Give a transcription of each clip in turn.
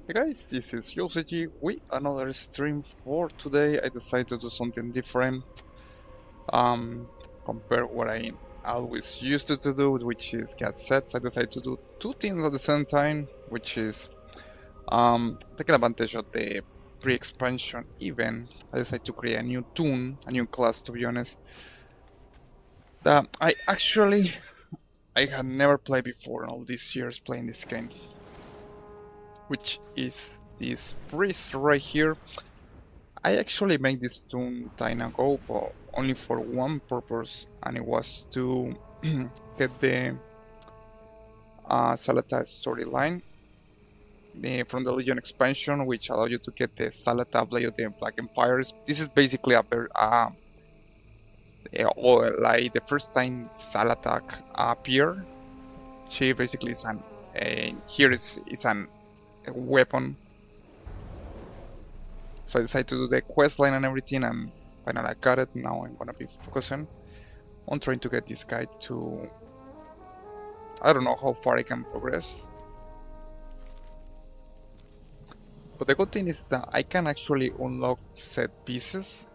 Hey guys, this is UCG with another stream for today. I decided to do something different compared what I always used to do, which is get sets. I decided to do two things at the same time, which is taking advantage of the pre-expansion event. I decided to create a new Toon, a new class to be honest, that I had never played before in all these years playing this game, which is this priest right here. I actually made this tune time ago, but only for one purpose, and it was to get the Salata storyline from the Legion expansion, which allow you to get the Salata Blade of the Black Empires. This is basically or like the first time Salatak appear. She basically is an here is an weapon. So I decided to do the quest line and everything, and finally I got it. Now I'm gonna be focusing on trying to get this guy to... I don't know how far I can progress. But the good thing is that I can actually unlock set pieces,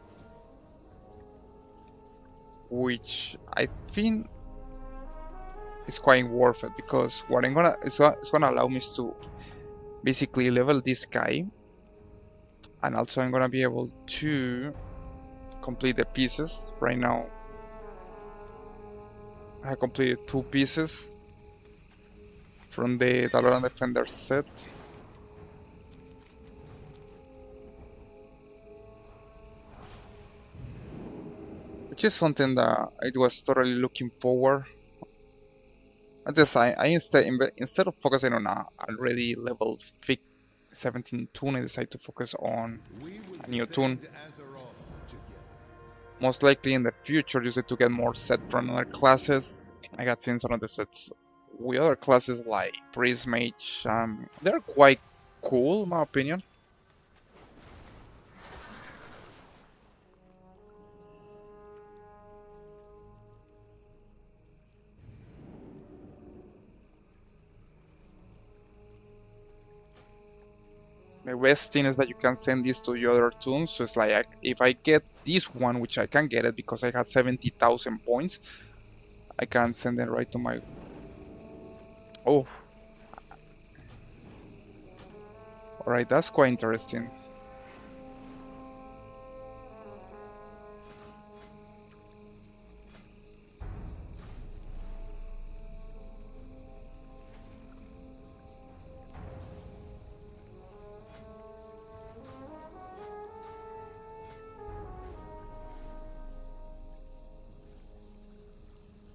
which I think is quite worth it, because what I'm gonna it's gonna allow me to basically level this guy, and also I'm gonna be able to complete the pieces. Right now I have completed 2 pieces from the Daloran Defender set. Which is something that I was totally looking forward. At this I instead of focusing on a already level 17 Toon, I decided to focus on a new Toon. Most likely in the future, use it to get more set from other classes. I got seen some of the sets with other classes like Priest Mage. They're quite cool, in my opinion. The best thing is that you can send this to the other Toons, so it's like if I get this one, which I can get it because I had 70,000 points, I can send it right to my... Oh. Alright, that's quite interesting.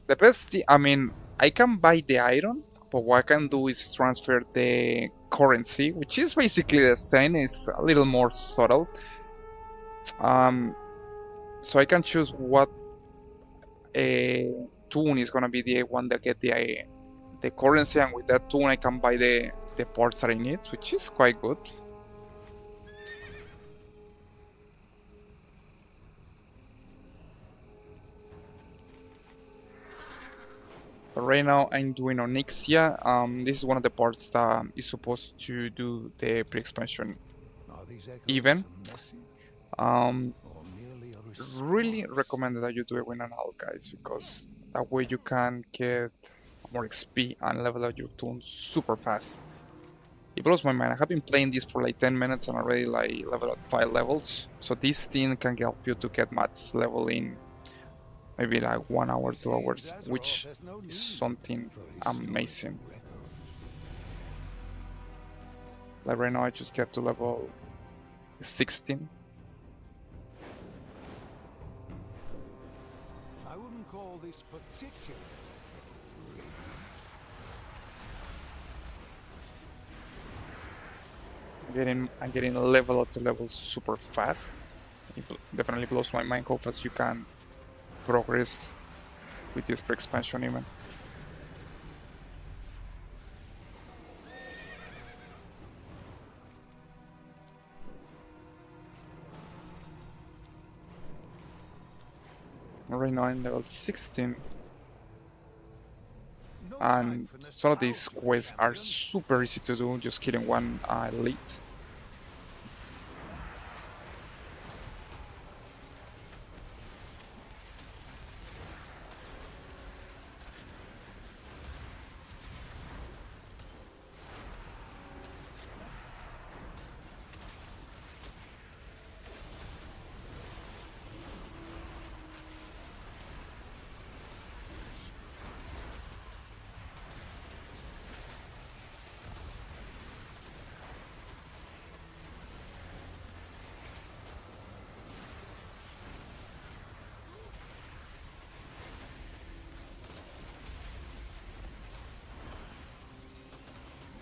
The best thing, I mean, I can buy the iron, but what I can do is transfer the currency, which is basically the same, it's a little more subtle. So I can choose what Toon is gonna be the one that get the currency, and with that Toon I can buy the parts that I need, which is quite good. So right now I'm doing Onyxia. This is one of the parts that is supposed to do the pre-expansion event. Really recommend that you do it with an owl, guys, because that way you can get more XP and level up your Toon super fast. It blows my mind. I have been playing this for like 10 minutes and already like leveled up 5 levels. So this thing can help you to get max level in maybe like 1 hour, 2 hours, which is something amazing. Like right now I just get to level 16. I wouldn't call this particular. I'm getting level up to level super fast. It definitely blows my mind how fast you can progress with this pre-expansion event. Right now I'm level 16. No And some of these quests are super easy to do, just killing one elite.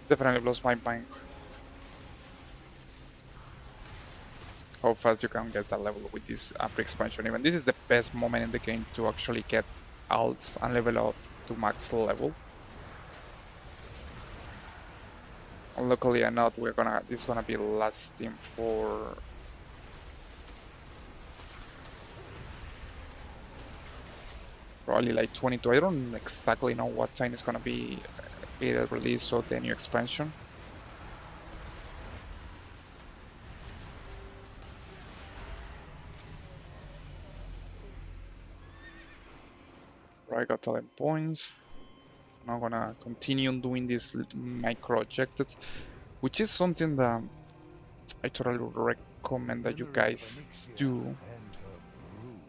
Definitely blows my mind how fast you can get that level with this pre-expansion. Even this is the best moment in the game to actually get alts and level up to max level. And luckily enough, this is gonna be lasting for probably like 22. I don't exactly know what time it's gonna be either release or the new expansion. Right, I got talent points. Now gonna continue doing these micro objectives, which is something that I totally recommend that you guys do. And her brood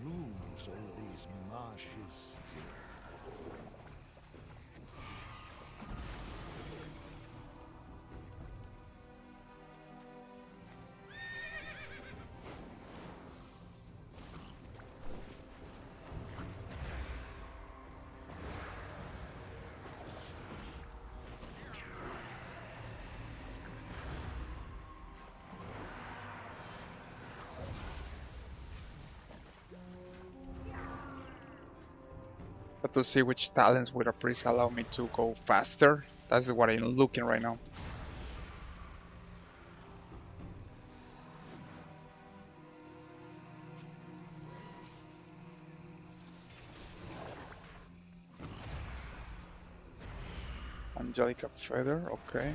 blooms all these marshes still. But to see which talents with a priest allow me to go faster. That's what I'm looking right now. Angelica Feather, okay.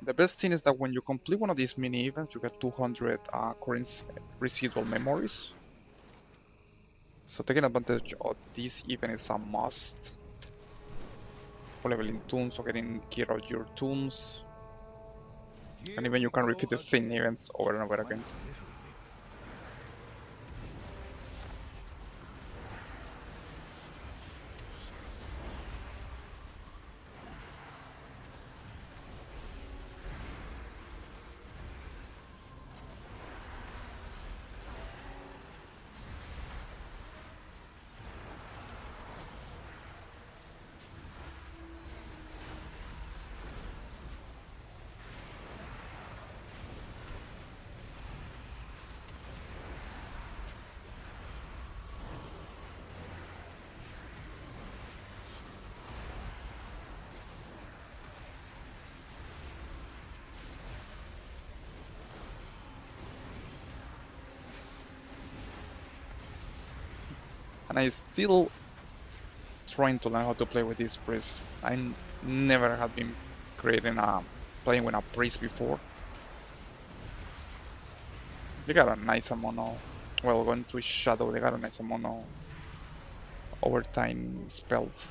The best thing is that when you complete one of these mini events, you get 200 current residual memories. So taking advantage of this event is a must. For leveling toons or getting gear out your toons. And even you can repeat the same events over and over again. And I still trying to learn how to play with this priest. I never have been playing with a priest before. They got a nice amount of, well, going to shadow, they got a nice amount of overtime spells.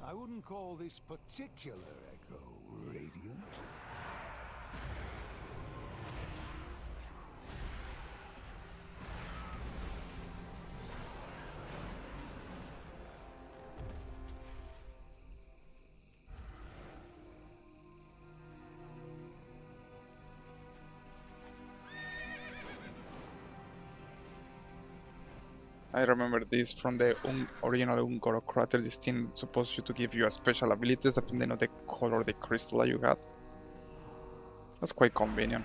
I wouldn't call this particular echo radiant. I remember this from the original Ungoro crater. This thing supposed to give you a special abilities depending on the color of the crystal that you got. That's quite convenient.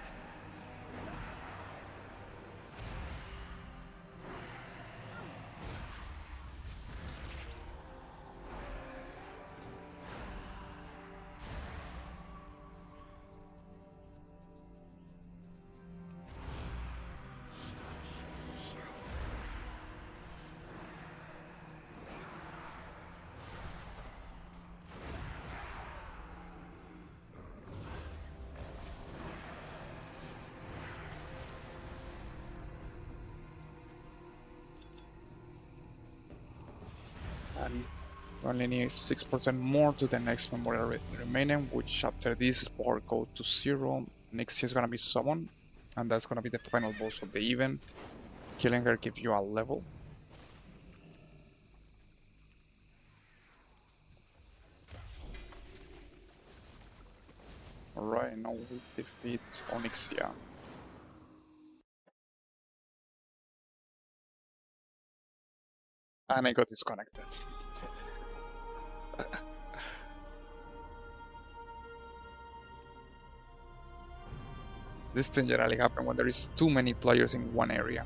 And we only need 6% more to the next memorial remaining, which after this bar go to 0. Next is gonna be summon, and that's gonna be the final boss of the event. Killing her gives you a level. Alright, now we defeat Onyxia. And I got disconnected. This thing generally happens when there is too many players in one area.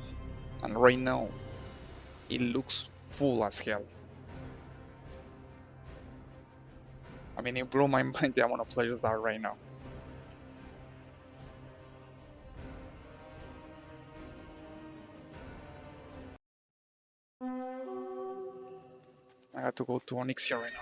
And right now, it looks full as hell. I mean, it blew my mind the amount of players that are right now. I had to go to Onyxia right now.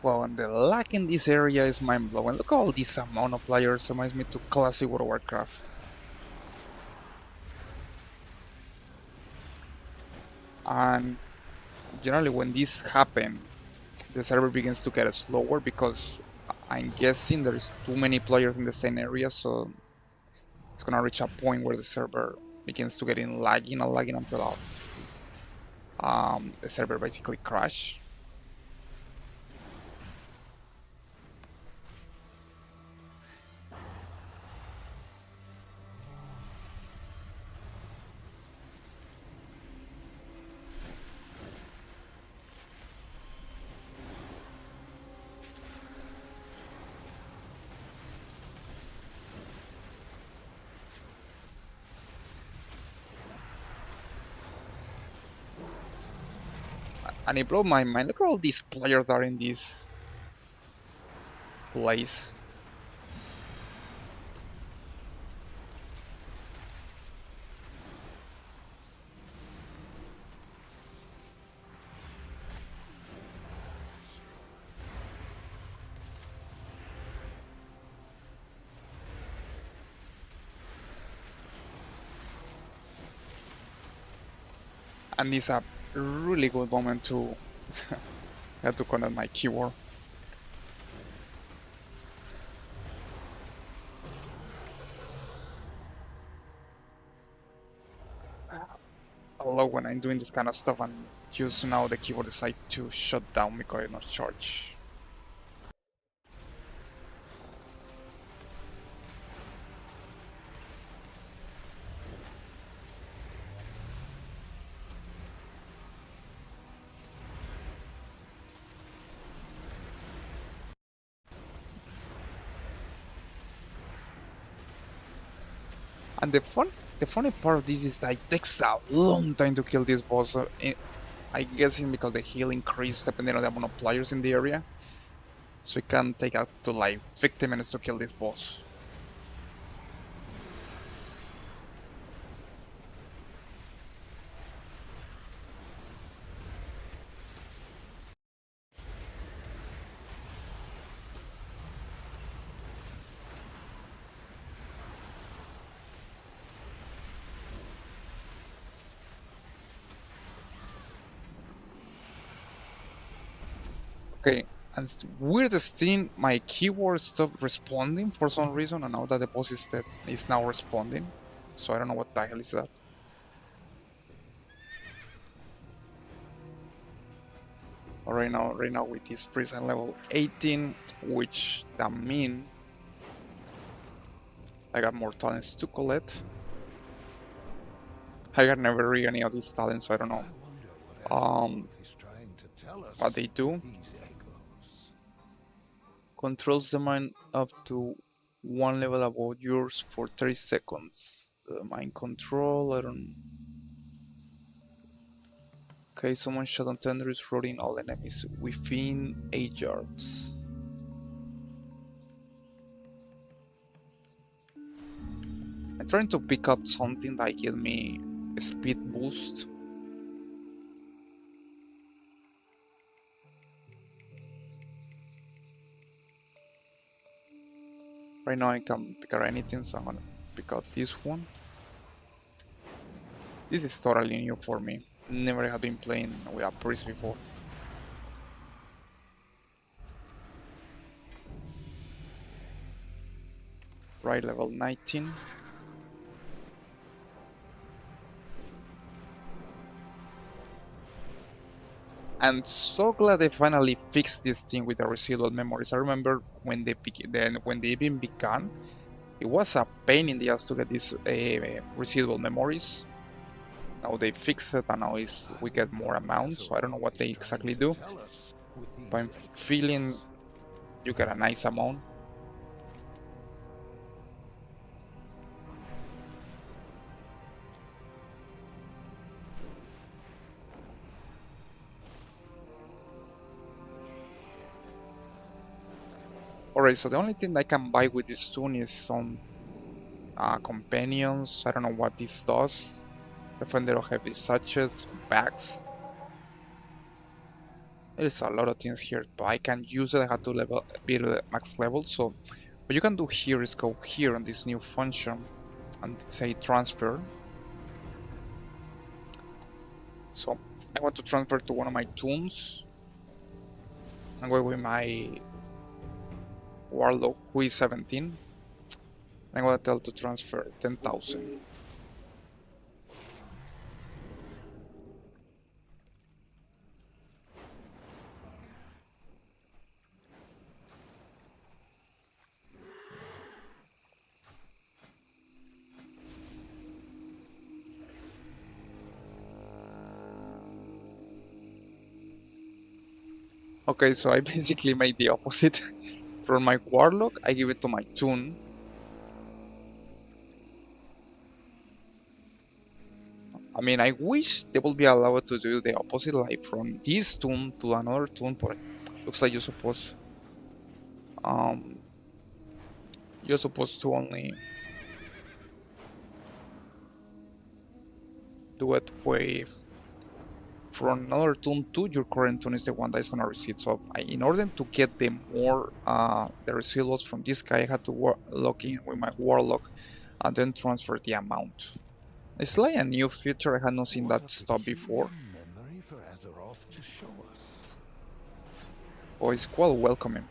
Well, and the lag in this area is mind-blowing. Look at all this amount of players, reminds me to classic World of Warcraft. And generally when this happens, the server begins to get slower because I'm guessing there's too many players in the same area, so it's gonna reach a point where the server begins to get in lagging and lagging until the server basically crash. And it blew my mind. Look at all these players that are in this place. And it's a really good moment to have to connect my keyboard. I love when I'm doing this kind of stuff and just now the keyboard decides to shut down because it's not charged. And the funny part of this is that it takes a long time to kill this boss. I guess it's because the heal increases depending on the amount of players in the area. So it can take up to like 50 minutes to kill this boss. Okay, and weirdest thing, my keyboard stopped responding for some reason, and now that the boss is dead, it's now responding. So I don't know what the hell is that. right now with this prison level 18, which that mean I got more talents to collect. I got never read any of these talents, so I don't know what they do. Controls the mind up to one level above yours for 30 seconds. Mind control, I don't. Okay, someone shot on thunder is floating all enemies within 8 yards. I'm trying to pick up something that give me a speed boost. Right now I can't pick out anything, so I'm gonna pick out this one. This is totally new for me. Never have been playing with a priest before. Right, level 19. I'm so glad they finally fixed this thing with the residual memories. I remember when they even began, it was a pain in the ass to get these residual memories. Now they fixed it, and now we get more amounts. So I don't know what they exactly do, but I'm feeling you get a nice amount. Alright, so the only thing I can buy with this Toon is some companions. I don't know what this does. Defender of heavy sachets, bags. There's a lot of things here, but I can use it. I have to be max level. So what you can do here is go here on this new function and say transfer. So I want to transfer to one of my Toons. I'm going with my Warlock, who is 17. I'm going to tell to transfer 10,000. Okay, so I basically made the opposite. From my Warlock, I give it to my Toon. I mean, I wish they would be allowed to do the opposite, like from this Toon to another Toon, but looks like you're supposed to only do it with from another Toon to your current Toon is the one that is gonna receive. So in order to get the more the residuals from this guy, I had to log in with my Warlock and then transfer the amount. It's like a new feature. I had not seen that stuff before. Oh, it's quite welcoming.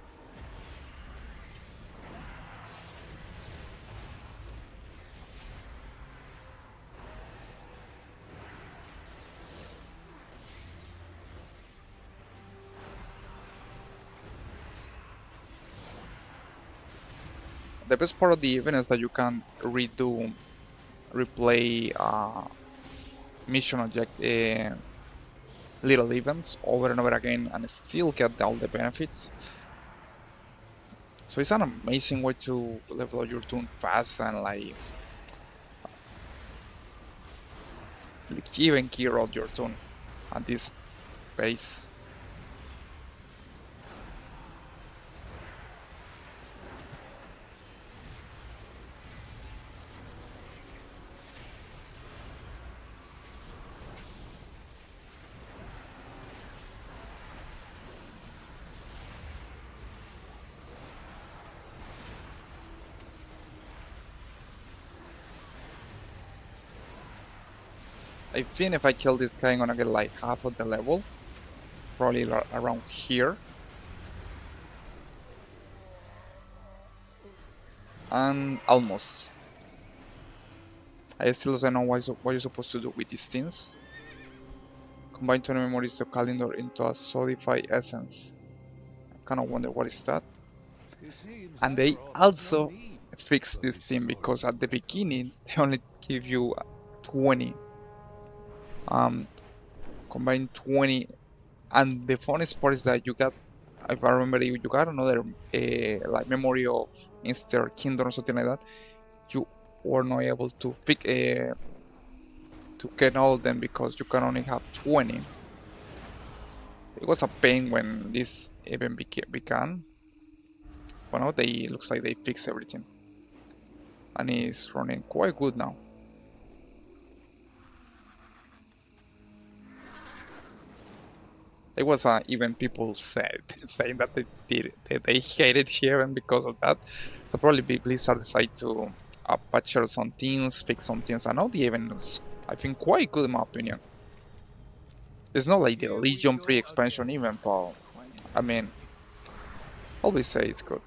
The best part of the event is that you can replay mission object little events over and over again and still get all the benefits. So it's an amazing way to level up your Toon fast and like even gear out your Toon at this pace. I think if I kill this guy, I'm gonna get like half of the level. Probably around here. And almost. I still don't know what you're supposed to do with these things. Combine 20 memories of calendar into a solidified essence. I kind of wonder what is that. It seems And they Azeroth has no also need fixed for this thing because at the restoring beginning weapons. they only give you 20. Um, combine 20, and the funniest part is that you got, if I remember, you got another like memory of Mr. Kingdom or something like that. You were not able to pick to get all of them because you can only have 20. It was a pain when this even began. But now they looks like they fix everything, and it's running quite good now. There was even people said saying that they hated Heaven because of that. So probably Blizzard decided to patch some things, fix some things, and now the event is, I think, quite good in my opinion. It's not like the Here we Legion go pre-expansion again. event, but Quite I mean, literally. always say it's good.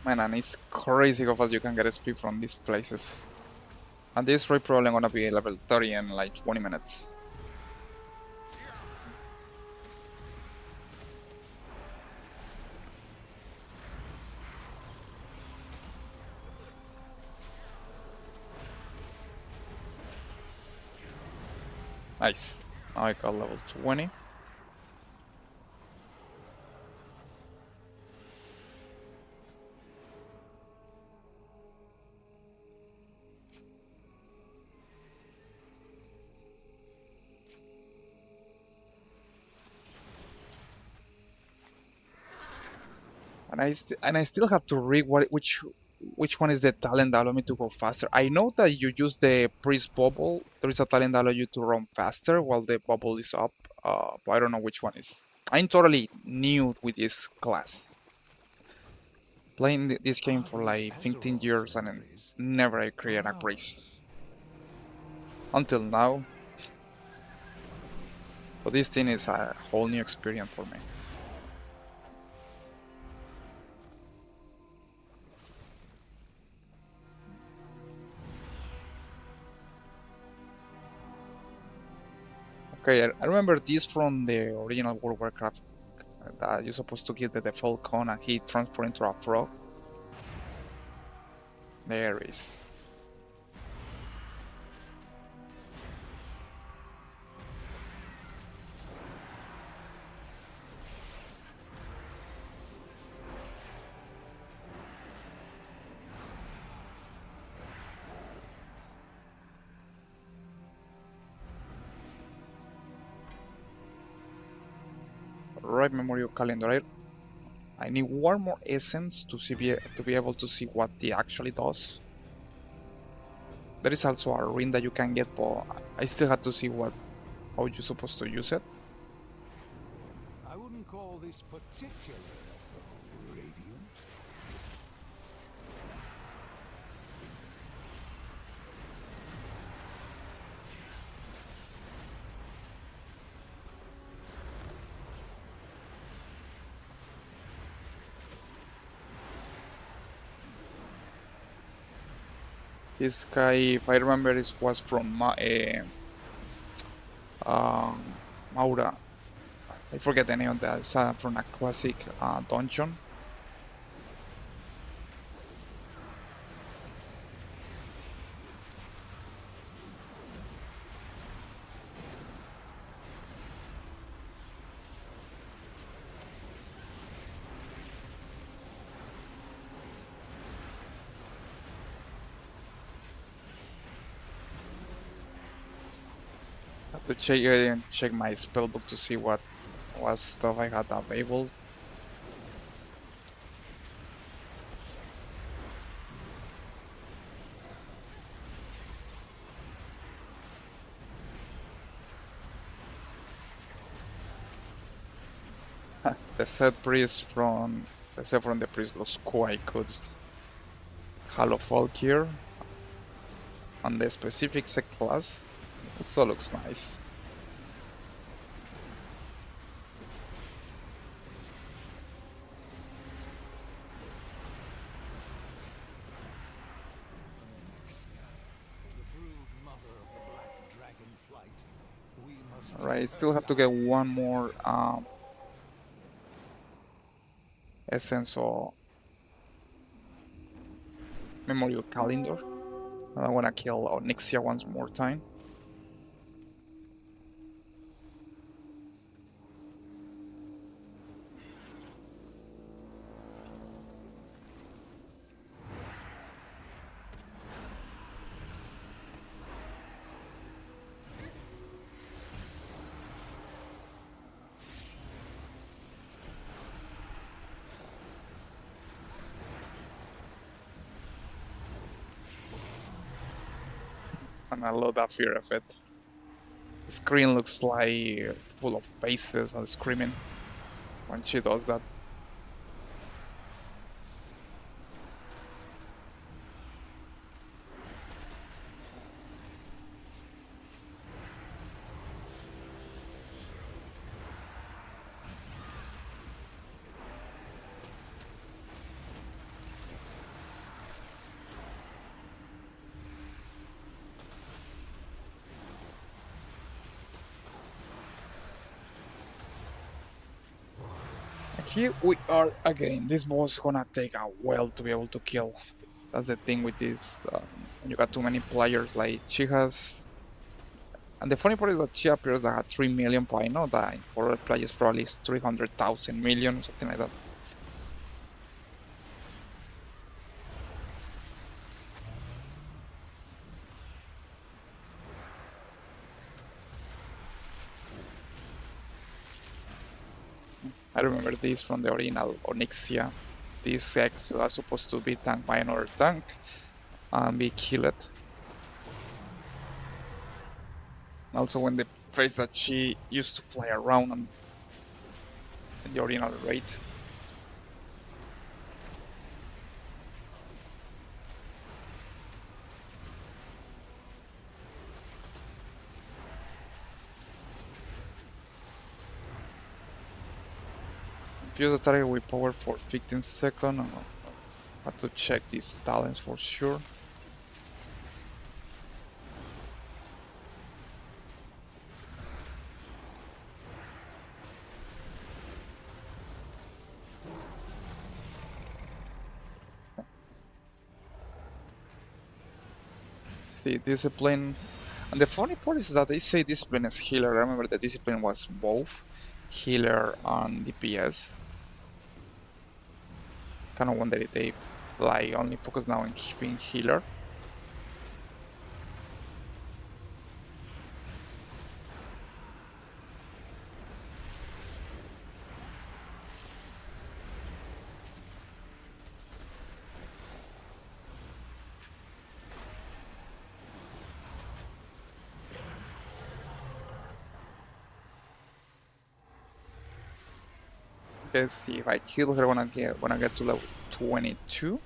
Man, and it's crazy how fast you can get XP from these places. And this raid probably gonna be level 30 in like 20 minutes. Nice. Now I got level 20. And I still have to read which one is the talent that allow me to go faster. I know that you use the priest bubble. There is a talent that allow you to run faster while the bubble is up. But I don't know which one is. I'm totally new with this class. Playing this game Are for these like 15 Azeroth years and sentries never I or create a grace ours? until now. So this thing is a whole new experience for me. Okay, I remember this from the original World of Warcraft. That you're supposed to give the default con and he transforms into a frog. There is. Right memorial calendar. I need one more essence to be able to see what it actually does. There is also a ring that you can get, but I still have to see how you're supposed to use it. I wouldn't call this particular radiant. This guy, if I remember, this was from Maura. I forget the name of that. It's from a classic dungeon. Have to check my spellbook to see what stuff I had available. The set priest from the priest looks quite good. Hollow Folk here. On the specific set class, it also looks nice. Alright, still have to get one more essence or memorial calendar. I wanna kill Onyxia once more time. And I love that fear effect. The screen looks like full of faces and screaming when she does that. Here we are again. This boss gonna take a while to be able to kill. That's the thing with this. When you got too many players, like she has. And the funny part is that she appears that had 3 million, but I know that for other players probably is 300,000 million, something like that. I remember this from the original Onyxia. This X was supposed to be tanked by another tank and be killed. Also, when the phrase that she used to fly around in the original raid. Fuse the target with power for 15 seconds. I have to check these talents for sure. See, discipline. And the funny part is that they say discipline is healer. I remember the discipline was both healer and DPS. Kind of wonder if they like only focus now on being healer. Let's see if I kill her when I get to level 22.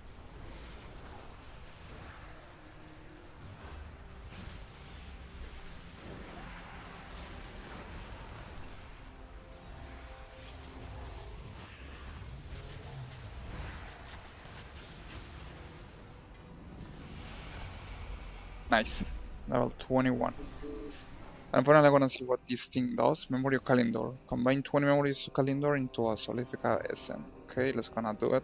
Nice, level 21. And finally I'm gonna see what this thing does. Memory calendar. Combine 20 memories calendar into a solidified essence. Okay, let's gonna do it.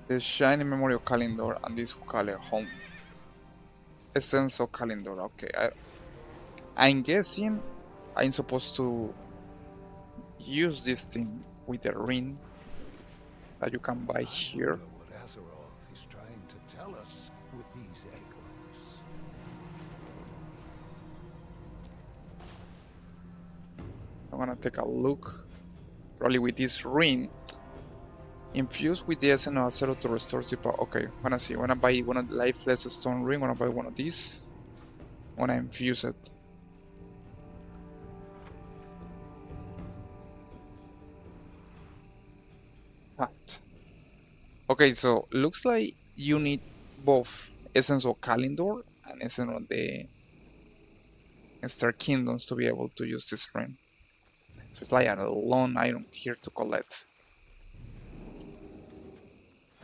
The shiny memory calendar and this color home. Essence of calendar. Okay, I'm guessing I'm supposed to use this thing with the ring that you can buy here. What Azeroth is trying to tell us with these echoes. I'm gonna take a look. Probably with this ring. Infused with the essence of Acero to restore super. Okay, I'm gonna see. When I buy one of the lifeless stone ring, when I buy one of these, when I infuse it. Okay, so looks like you need both Essence of Kalendor and Essence of the Star Kingdoms to be able to use this ring. So it's like a lone item here to collect.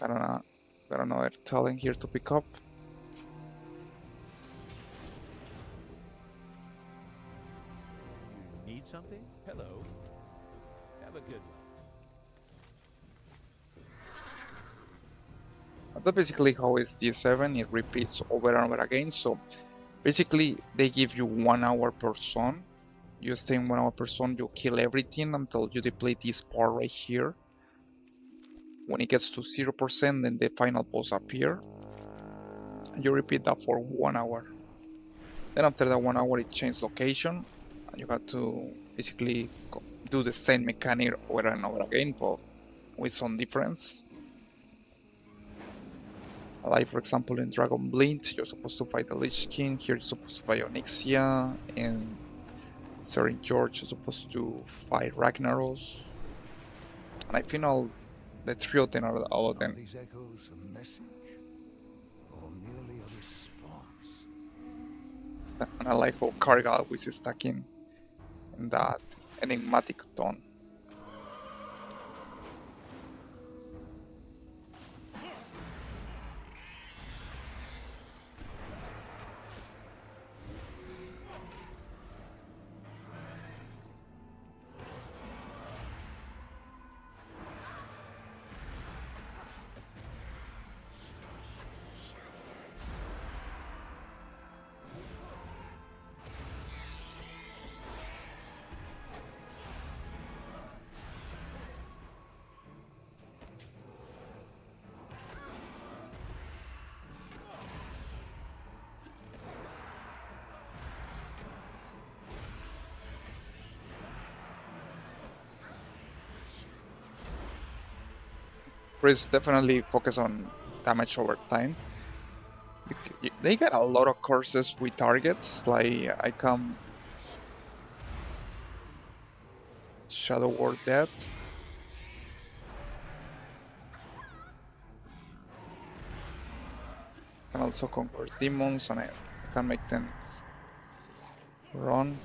I don't know. Got another talent here to pick up. Need something? Hello. Have a good one. That's basically how is D7. It repeats over and over again. So basically, they give you 1 hour per zone. You stay in 1 hour per zone, you kill everything until you deplete this part right here. When it gets to 0%, then the final boss appear. And you repeat that for 1 hour. Then after that 1 hour, it changes location. And you have to basically do the same mechanic over and over again, but with some difference. Like for example in Dragon Blind, you're supposed to fight the Lich King, here you're supposed to fight Onyxia, and St. George is supposed to fight Ragnaros. And I think the three of them are all of Are them. these echoes a message? Or merely a response? And I like how Kargal always is stuck in that enigmatic tone. Priest definitely focus on damage over time. They get a lot of curses with targets, like I can Shadow Ward Death. Can also conquer demons and I can make them run.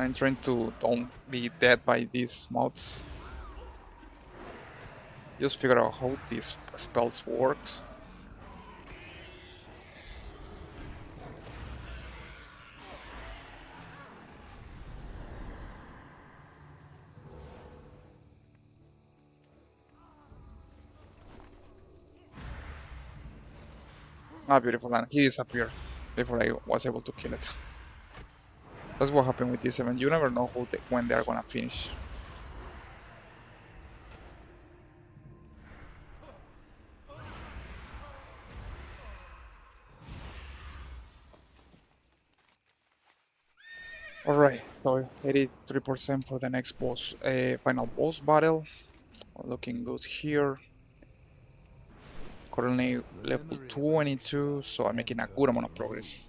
I'm trying to don't be dead by these mods. Just figure out how these spells work. Ah, beautiful, and he disappeared before I was able to kill it. That's what happened with this event. You never know when they're gonna finish. Alright, so 83% for the next boss, final boss battle. Looking good here. Currently level 22, so I'm making a good amount of progress.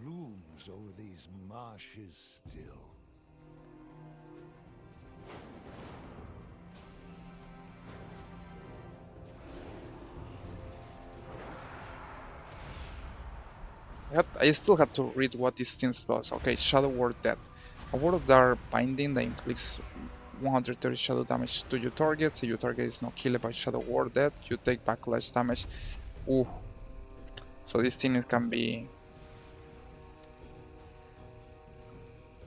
Looms over these marshes still. I still have to read what this thing does. Okay, Shadow Ward Death. A word of dark binding that inflicts 130 shadow damage to your target. If your target is not killed by Shadow Ward Death, you take backlash damage. Ooh. So this thing can be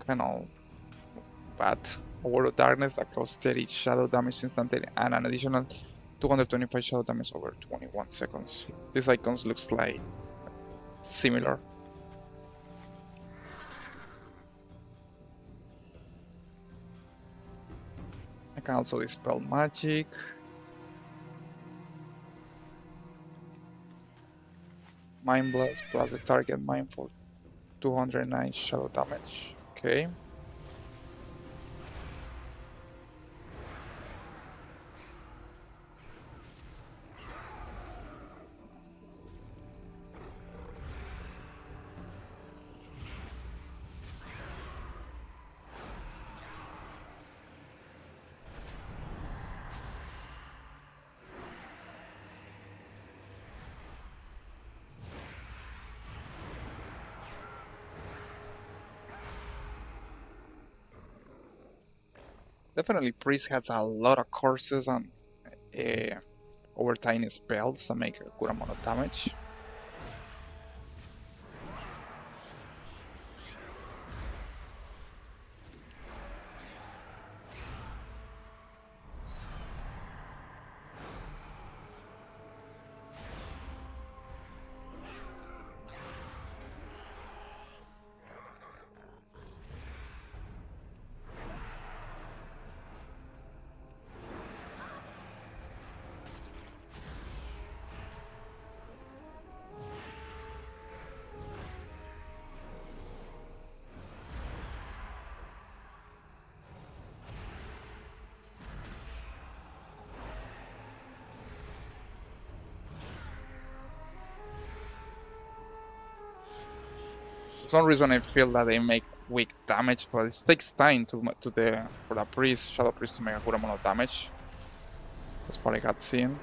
kind of bad. A word of darkness that causes 30 shadow damage instantly and an additional 225 shadow damage over 21 seconds. These icons looks like similar. I can also dispel magic. Mind Blast plus the target mind for 209 shadow damage. Okay. Definitely Priest has a lot of courses and over tiny spells that make a good amount of damage. For some reason I feel that they make weak damage, but it takes time for the priest, Shadow Priest to make a good amount of damage. That's what I got seen.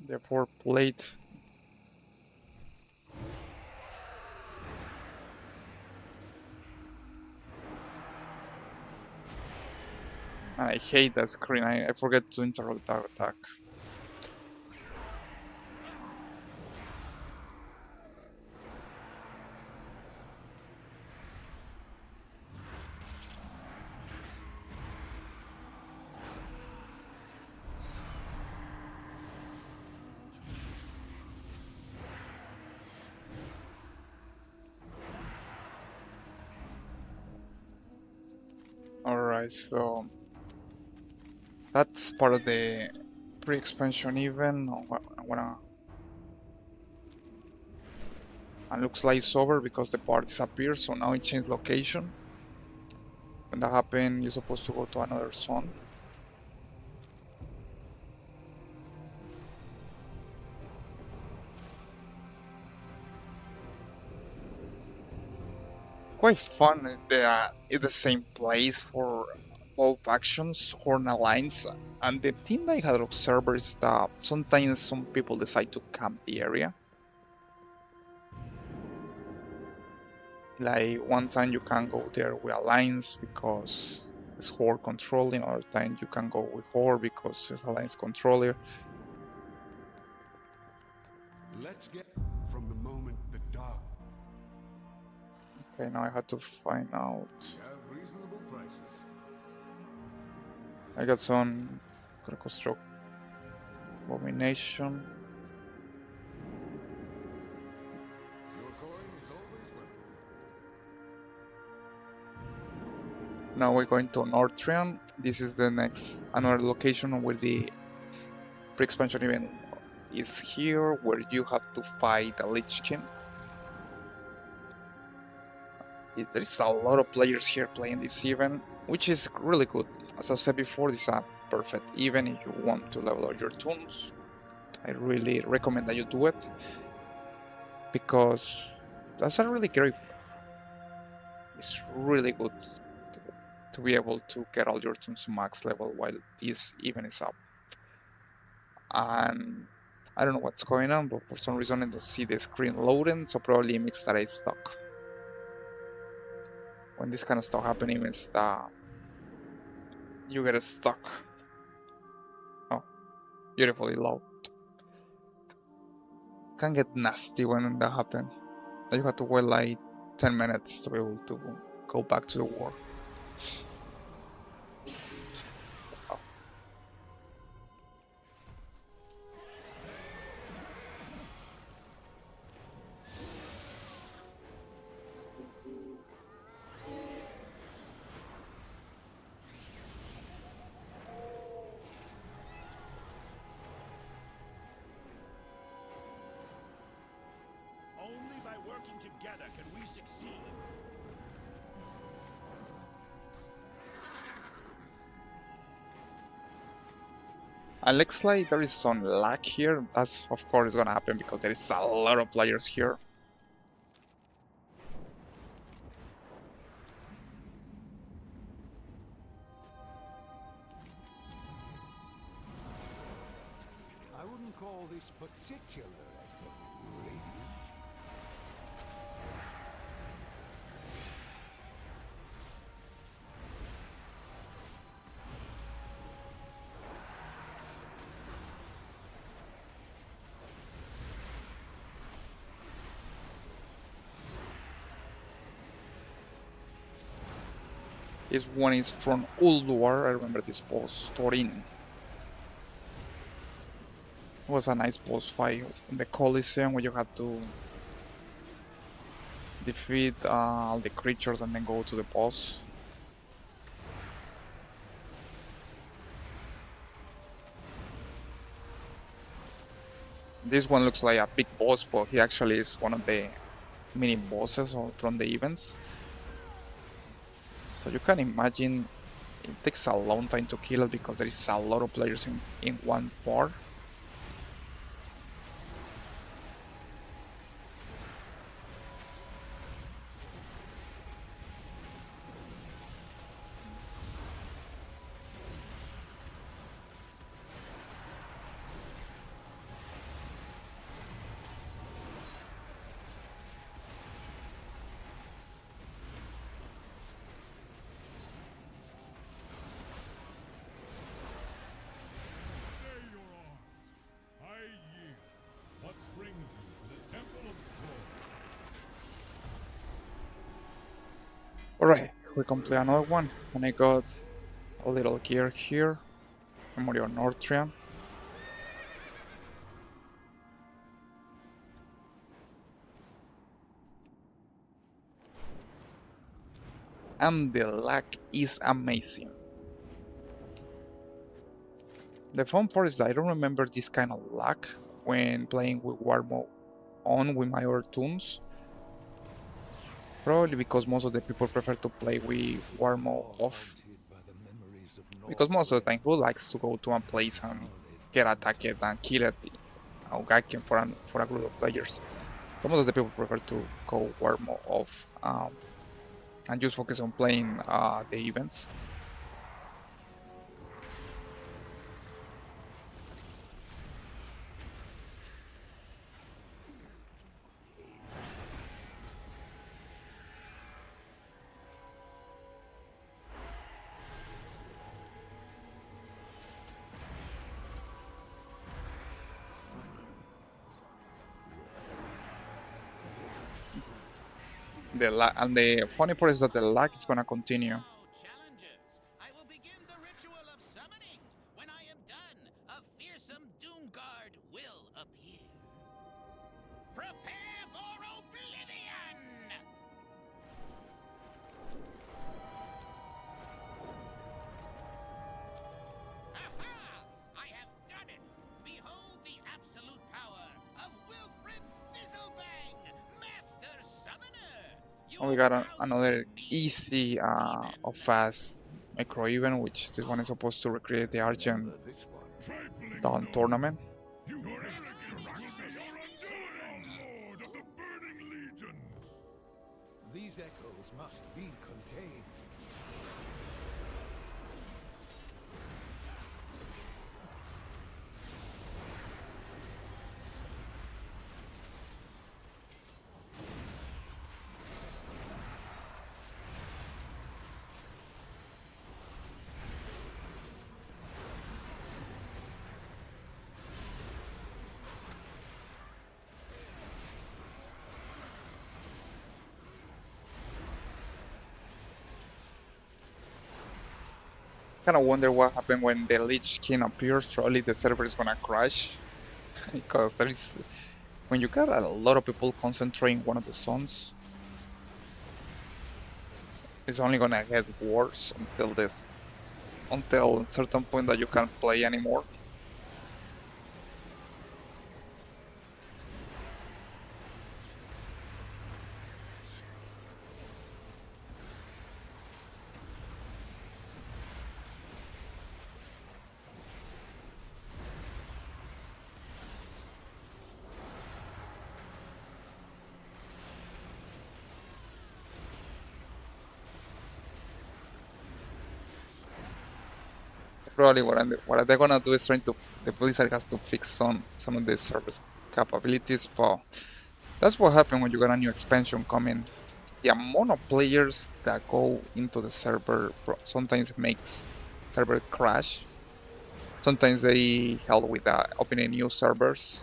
Therefore plate. I hate that screen. I forget to interrupt that attack. Alright, so that's part of the pre-expansion event. And looks like it's over because the bar disappeared, so now it changed location. When that happens, you're supposed to go to another zone. Quite fun. They are in the same place for both factions, Horn Alliance, and the thing I had observed is that sometimes some people decide to camp the area. Like one time you can go there with Alliance because it's Horde controlling, other time you can go with Horde because it's Alliance controller. Let's get from the moment the dark Okay, now I had to find out. have reasonable prices. I got some construct abomination. Your coin is always welcome. Now we're going to Northrian. This is the next another location where the pre-expansion event is here, where you have to fight the Lich King. There's a lot of players here playing this event, which is really good. As I said before, this is a perfect event if you want to level up your toons. I really recommend that you do it, because that's a really great. It's really good to be able to get all your toons to max level while this event is up. And I don't know what's going on, but for some reason I don't see the screen loading, so probably it means that I stuck. When this kind of stuff happening, means that you get stuck. Oh, beautifully loud. Can get nasty when that happens. You have to wait like 10 minutes to be able to go back to the war. Oh. Only by working together can we succeed. And looks like there is some lag here. That's of course gonna happen because there is a lot of players here. I wouldn't call this particular echo radiant. This one is from Ulduar. I remember this boss, Torin. It was a nice boss fight in the Coliseum where you had to defeat all the creatures and then go to the boss. This one looks like a big boss, but he actually is one of the mini bosses from the events. So you can imagine it takes a long time to kill it because there is a lot of players in one part. Lay your arms. I yield. What brings you to the Temple of Sword? Alright, we complete another one, and I got a little gear here. Memory of Northrend. And the lag is amazing. The fun part is that I don't remember this kind of lag when playing with Warmo on with my other tunes. Probably because most of the people prefer to play with Warmo off. Haunted by the memories of Because most of the time, Northrend. who likes to go to one place and get attacked and kill it or gakken for a group of players? So most of the people prefer to go Warmo off and just focus on playing the events. And the funny part is that the lag is gonna continue. Now, challengers, I will begin the ritual of summoning. When I am done, a fearsome doom guard will appear. Prepare for oblivion! Ha-ha! I have done it! Behold the absolute power of Wilfred Fizzlebang, Master Summoner! And we got another easy or fast micro event, which this one is supposed to recreate the Argent Remember this one. Trifling Dawn fool. tournament. You arrogant rascal! Lord of the Burning Legion! These echoes must be contained. Kind of wonder what happened when the Lich King appears. Probably the server is gonna crash because there is when you got a lot of people concentrating one of the zones, it's only gonna get worse until a certain point that you can't play anymore. Probably what they're gonna do is trying to the Blizzard has to fix some of the server's capabilities, but that's what happened when you got a new expansion coming. The amount of players that go into the server sometimes makes server crash. Sometimes they help with opening new servers.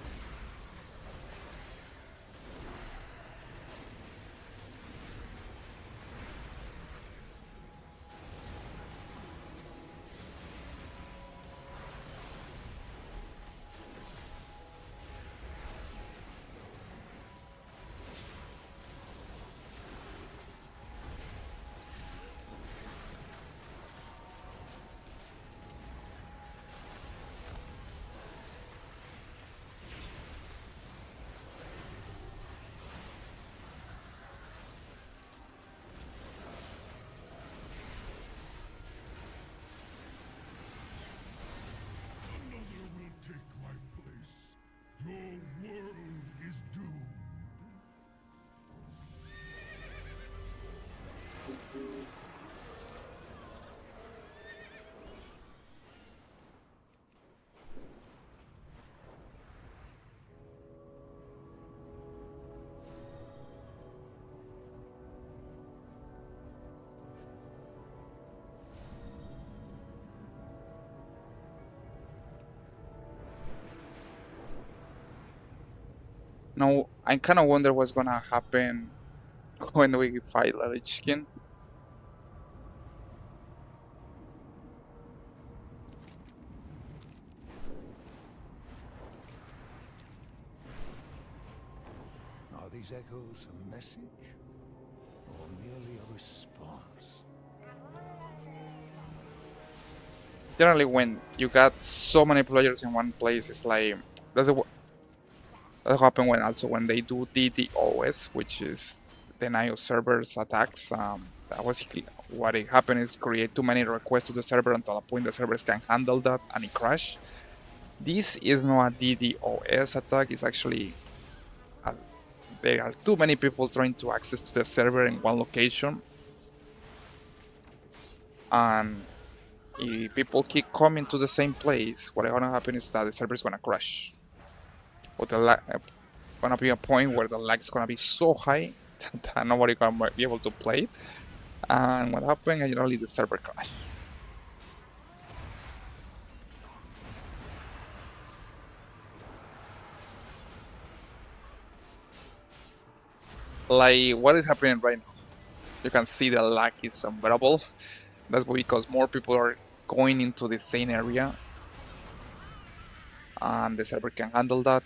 Another will take my place. Your world is doomed. Now I kind of wonder what's gonna happen when we fight the Lich King. Are these echoes a message? Or merely a response? Generally, when you got so many players in one place, it's like that's that happen when they do DDoS, which is denial servers attacks. That basically what it happen is create too many requests to the server until a point the servers can handle that and it crash. This is not a DDoS attack. It's actually there are too many people trying to access to the server in one location, and if people keep coming to the same place, what's gonna happen is that the server is gonna crash. Or gonna be a point where the lag is gonna be so high that nobody gonna be able to play it. And what happened? Generally, the server crash. Like what is happening right now? You can see the lag is unbearable. That's because more people are going into the same area, and the server can handle that.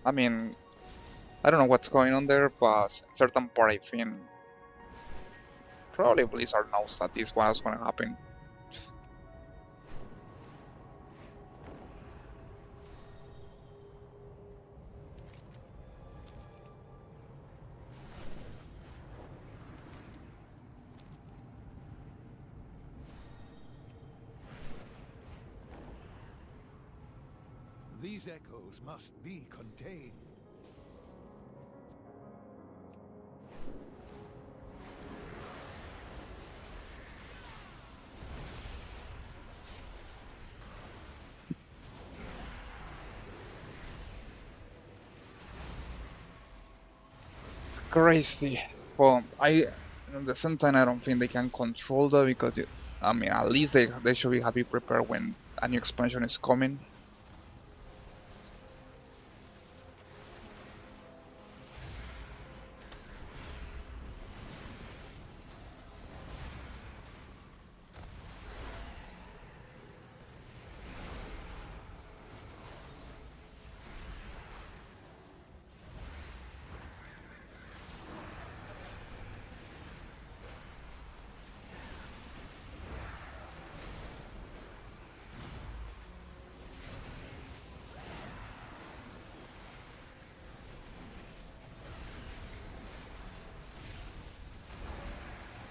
I mean, I don't know what's going on there, but certain part I think probably Blizzard knows that this was gonna happen. These echoes must be contained. It's crazy. Well, at the same time, I don't think they can control that because, I mean, at least they should be happy prepared when a new expansion is coming.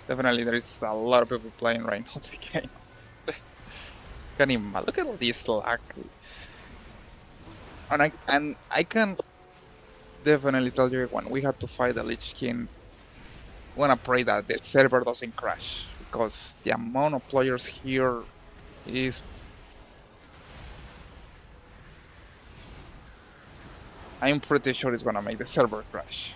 Definitely, there is a lot of people playing right now the game. Can you look at all this lag? And I can definitely tell you when we have to fight the Lich King, we wanna pray that the server doesn't crash because the amount of players here is. I'm pretty sure it's gonna make the server crash.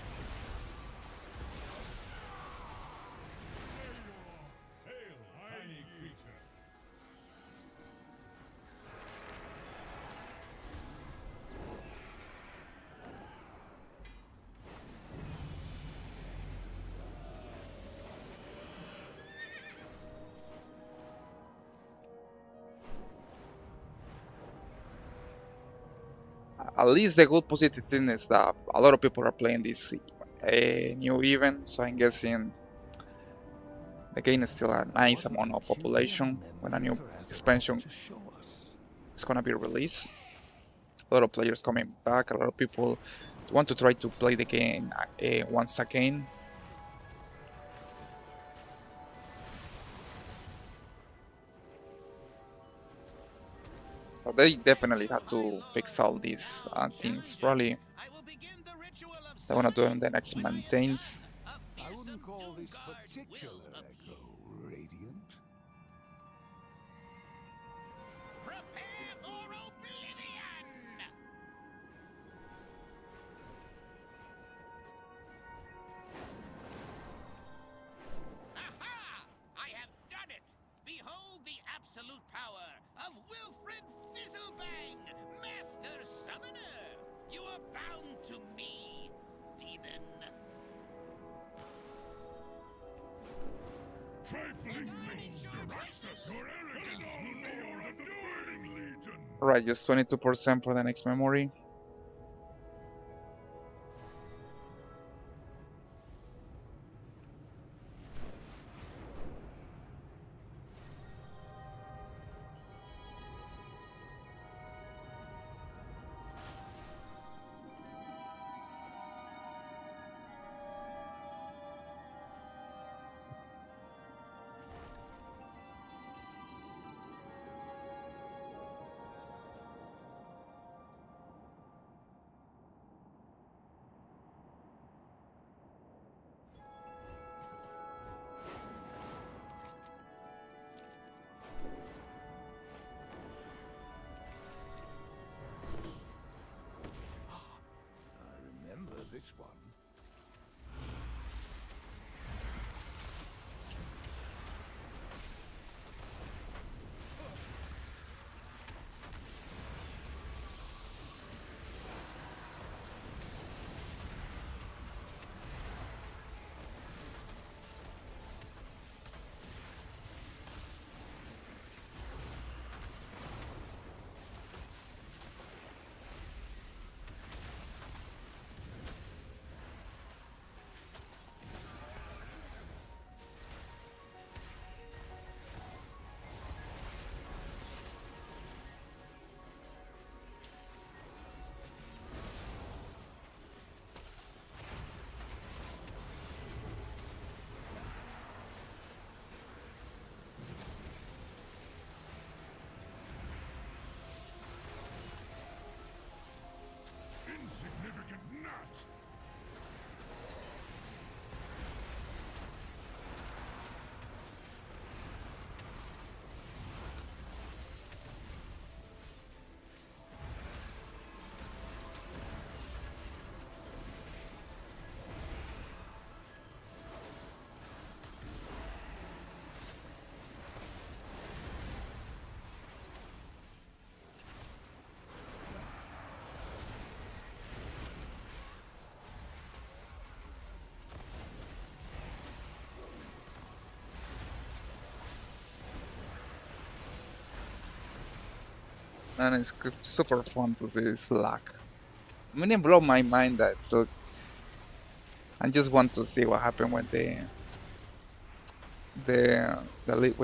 Sail, tiny creature. At least the good positive thing is that a lot of people are playing this new event, so I'm guessing the game is still a nice amount of population when a new expansion is gonna be released. A lot of players coming back, a lot of people want to try to play the game once again. But they definitely have to fix all these things. Probably they wanna do it in the next maintains. I wouldn't call this particular echo radiant. Prepare for oblivion! Aha! I have done it! Behold the absolute power of Wilfred Fizzlebang, Master Summoner! You are bound to me, demon. Trifling beast, Jaraxxus, your arrogance will be your undoing, Legion. Right, just 22% for the next memory. I remember this one. Insignificant gnat. And it's super fun to see this lag. I mean, it blows my mind that still. I just want to see what happened when we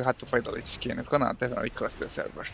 had to fight the Lich King. It's gonna definitely crash the server.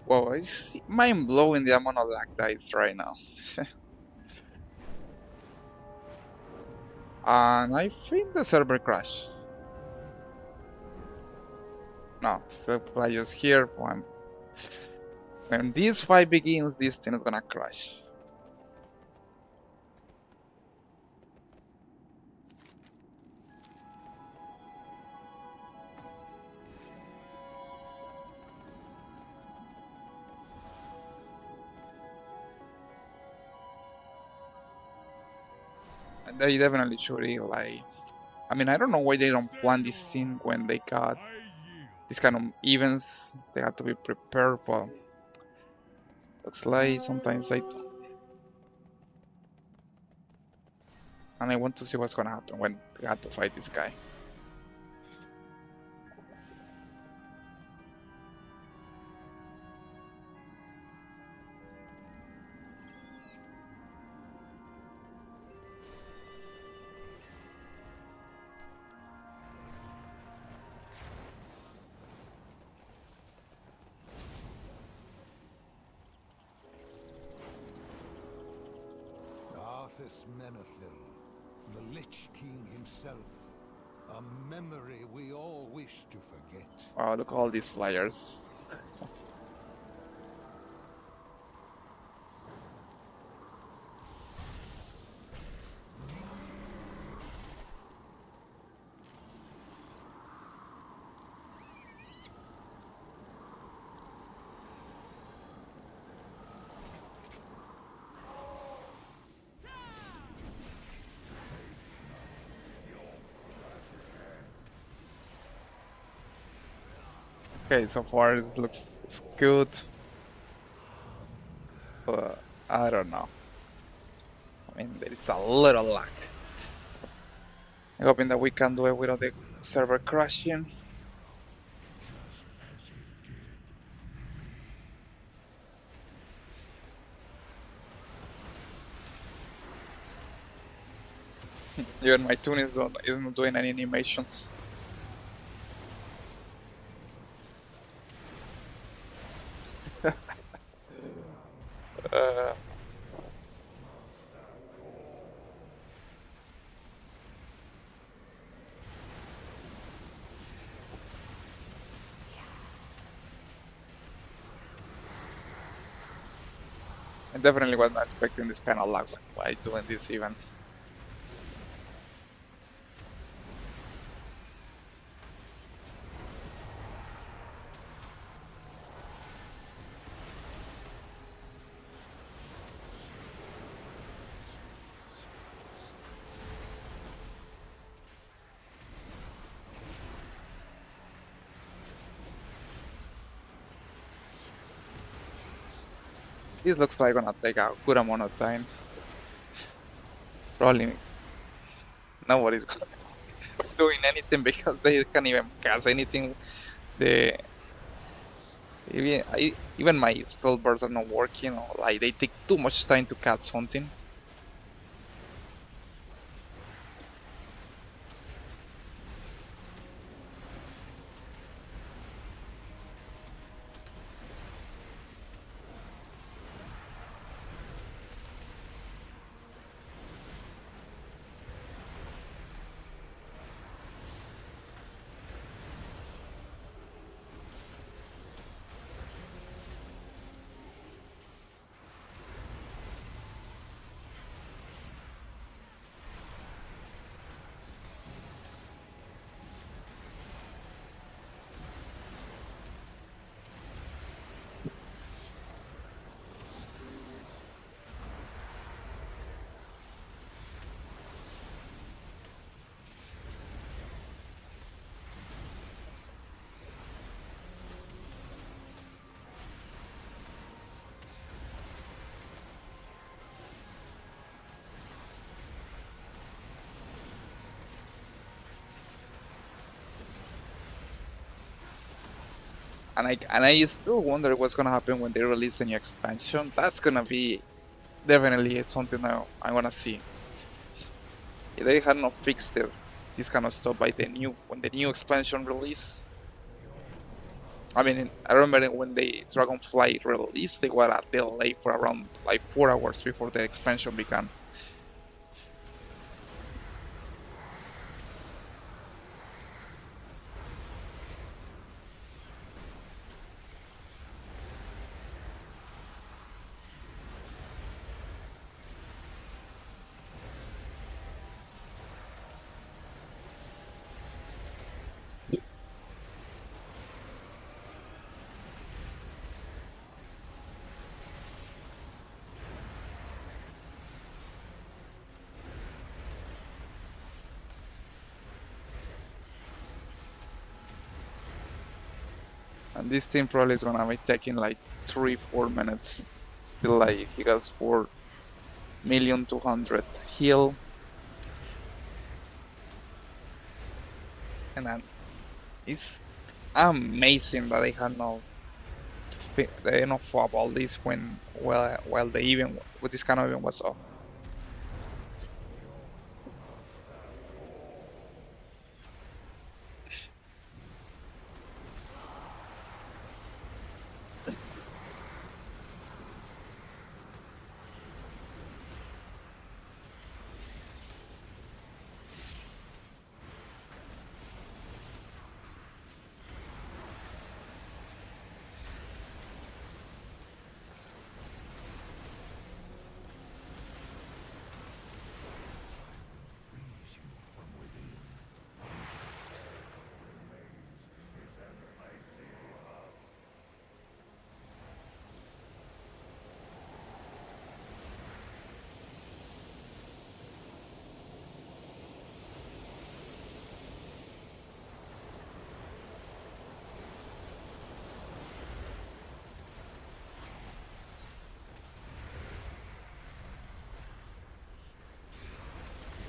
Wow, it's mind blowing the amount of lag that is right now. And I think the server crashed. No, still players here. When this fight begins, this thing is gonna crash. And they definitely should heal, like, I mean, I don't know why they don't plan this thing when they got I yield. these kind of events. They have to be prepared, but looks like sometimes they don't. And I want to see what's gonna happen when they have to fight this guy. Arthas Menethil, the Lich King himself, a memory we all wish to forget. Wow, look at all these flyers. Okay, so far it looks good, but I don't know. I mean, there is a little lag. I'm hoping that we can do it without the server crashing. Even my Toon isn't doing any animations. uh, I definitely was not expecting this kind of lag by doing this even. This looks like gonna take a good amount of time. Probably nobody's gonna be doing anything because they can't even cast anything. The even my spell bars are not working, or like they take too much time to cast something. And I still wonder what's gonna happen when they release the new expansion. That's gonna be definitely something I wanna see. If they had not fixed it, this kind of stuff by the new when the new expansion release, I mean, I remember when the Dragonfly released, they were a delay for around like 4 hours before the expansion began. And this team probably is gonna be taking like 3-4 minutes. Still, like he has 4,200,000 heal, and then it's amazing that they had no they don't know about this when while the event with this kind of event was up.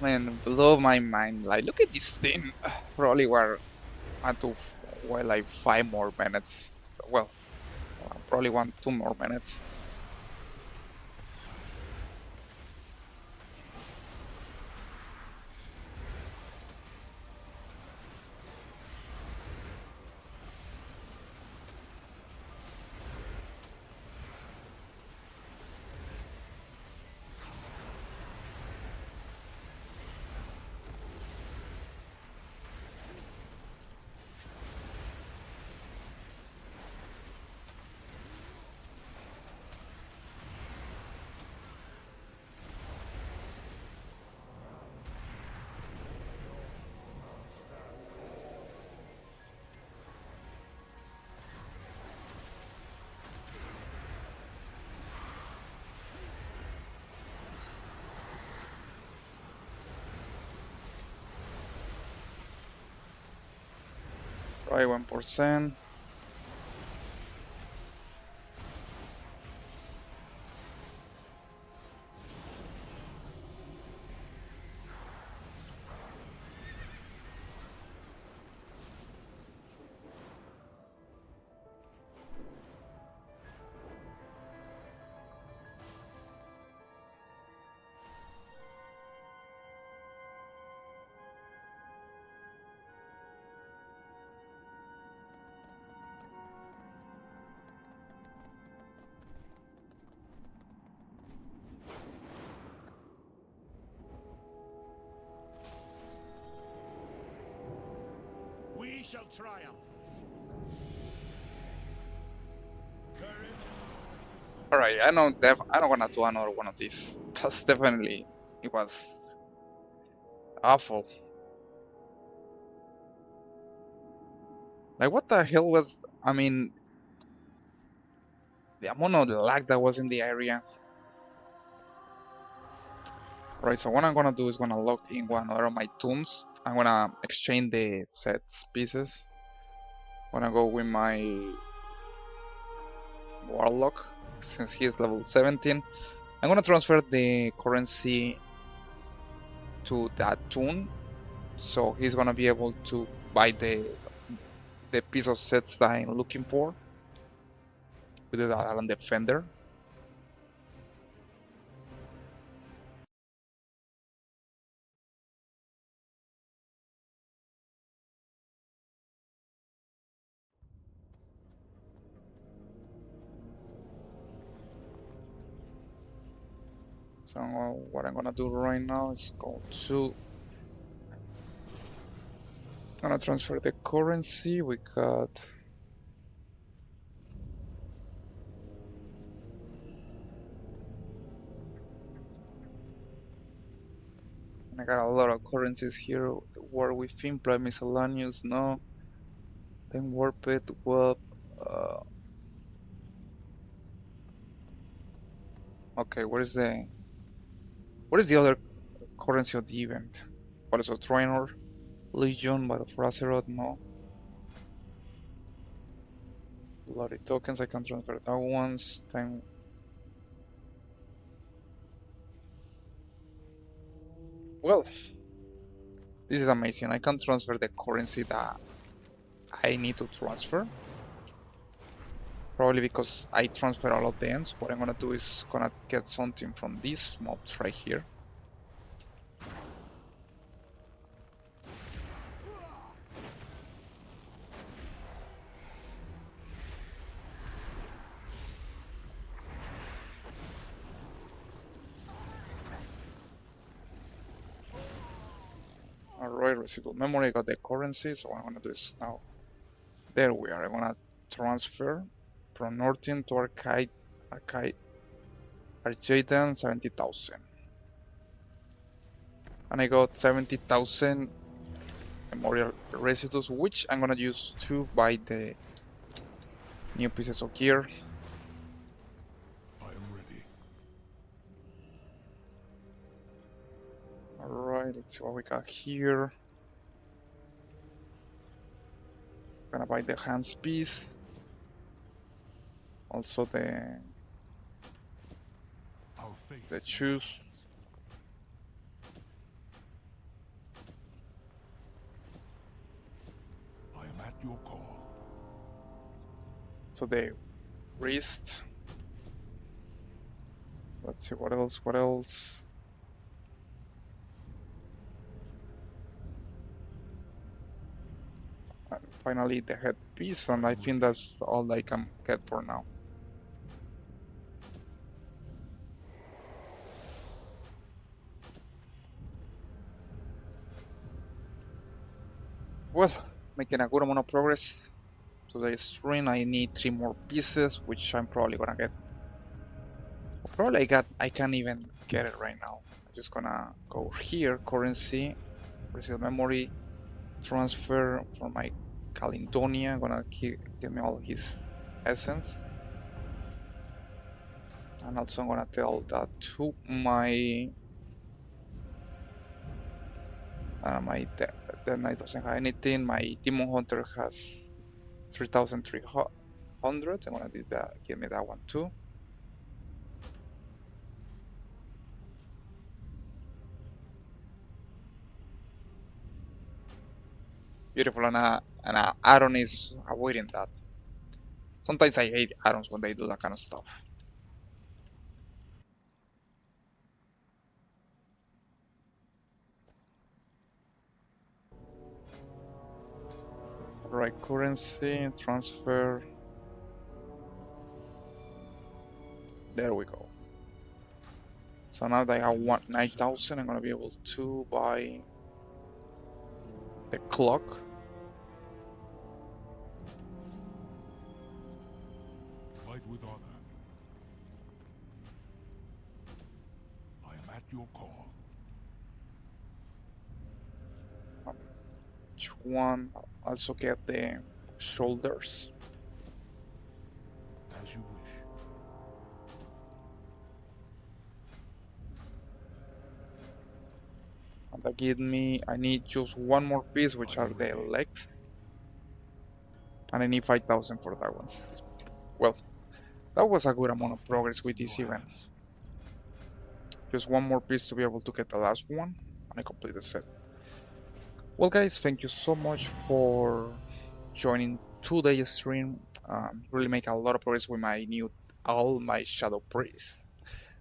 Man, blow my mind. Like, look at this thing. Probably were had to wait like 5 more minutes. Well, probably 2 more minutes. Probably 1%. We shall triumph. Courage. All right, I know. I don't wanna do another one of these. That's definitely it was awful. Like, what the hell was? I mean, the amount of lag that was in the area. Right, so what I'm gonna do is gonna log in one of my toons. I'm gonna exchange the sets pieces. I'm gonna go with my Warlock since he is level 17. I'm gonna transfer the currency to that Toon, so he's gonna be able to buy the piece of sets that I'm looking for with the Alan Defender. So what I'm gonna do right now is go to gonna transfer the currency. We got I got a lot of currencies here. War within, Prime Miscellaneous, no. Then Warped, Web. Uh, okay, what is the other currency of the event? What is a trainer? Legion, Battle for Azeroth, no. Bloody tokens, I can transfer that once. Then well, this is amazing. I can transfer the currency that I need to transfer. Probably because I transfer all of them. So what I'm gonna do is gonna get something from these mobs right here. Alright, residual memory, I got the currency, so what I'm gonna do is now. There we are. I'm gonna transfer from Norton to Arcaden 70,000. And I got 70,000 memorial residues, which I'm gonna use to buy the new pieces of gear. I am ready. Alright, let's see what we got here. Gonna buy the hands piece. Also the Our fate is in shoes. your hands. I am at your call. So the wrist. Let's see what else. And finally the headpiece, and I think that's all I can get for now. Well, making a good amount of progress. Today's stream, I need 3 more pieces, which I'm probably gonna get. Probably I can't even get it right now. I'm just gonna go here, currency, receive memory, transfer from my Caledonia. I'm gonna give me all his essence. And also I'm gonna tell that to my the knight doesn't have anything. My demon hunter has 3,300. I'm gonna do that. Give me that one too. Beautiful, and Aaron is avoiding that. Sometimes I hate Aarons when they do that kind of stuff. Right, currency, transfer. There we go. So now that I have 9,000, I'm gonna be able to buy the clock. Fight with honor. I am at your call. Which one? Also get the shoulders. As you wish. And that give me, I need just one more piece, which are the legs. And I need 5,000 for that one. Well, that was a good amount of progress with this event. Just one more piece to be able to get the last one, and I complete the set. Well guys, thank you so much for joining today's stream. Really make a lot of progress with all my shadow priests.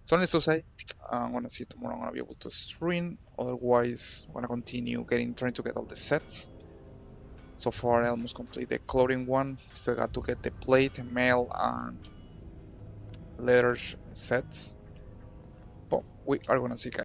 So needless to say, I'm gonna see you tomorrow. I'm gonna be able to stream. Otherwise, I'm gonna continue trying to get all the sets. So far, I almost complete the clothing one. Still got to get the plate, mail, and leather sets. but we are gonna see, guys.